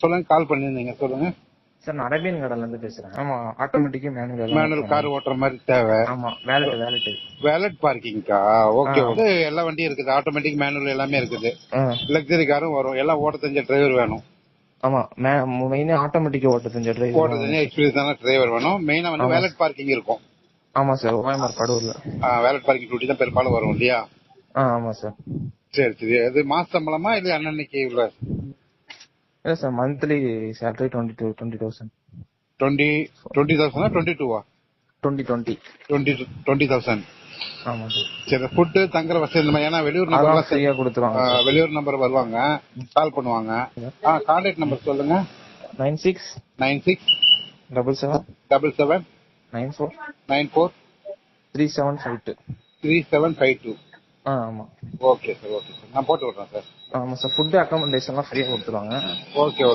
சொல்லுங்க, கால் பண்ணிருந்தீங்க, சொல்லுங்க சார். நான் அரேபியன் கார்டன்ல இருந்து பேசுறேன். ஆமா, ஆட்டோமேட்டிக் மேனுவல் மேனுவல் கார் ஓட்டுற மாதிரி தேவை. ஆமா, வேலட். வேலட் பார்க்கிங்கா? Okay okay. எல்லா வண்டியும் இருக்குது, ஆட்டோமேட்டிக் மேனுவல் எல்லாமே இருக்குது. லக்ஸரி காரும் வரும். எல்லாம் ஓட்ட தெரிஞ்ச டிரைவர் வேணும். ஆமா, மெயினா ஆட்டோமேட்டிக் ஓட்ட தெரிஞ்ச டிரைவர். ஓட்ட தெரிஞ்ச எக்ஸ்பீரியன்ஸான டிரைவர் வேணும். மெயினா வந்து வேலட் பார்க்கிங் இருக்கும். ஆமா சார், ஓஎம்ஆர் கடூர்ல. வேலட் பார்க்கிங் டியூட்டி தான் பெரும்பாலும் வரும் இல்லையா? ஆமா சார். சரி சரி. அது மாச சம்பளமா இல்ல அன்னன்னைக்கு உள்ள? இல்ல சார், மந்த்லி சேலரி 20,000. 20,000 22 20,000. ஆமா சார். சரி. ஃபுட்டு தங்குற வசதி இந்த மாதிரி, ஏன்னா வெளியூர் நம்பர் ஃப்ரீயா கொடுத்துருவாங்க. வெளியூர் நம்பர் வருவாங்க, கால் பண்ணுவாங்க. கான்டாக்ட் நம்பர் சொல்லுங்க. 96 96 77 77 94 94 3752. 3752. ஆமா. Okay sir, okay sir. நான் போட்டு விடுறேன் சார். ஆமா சார், ஃபுட் அகாமடேஷன்லாம் ஃப்ரீயா கொடுத்துருவாங்க. ஓகே.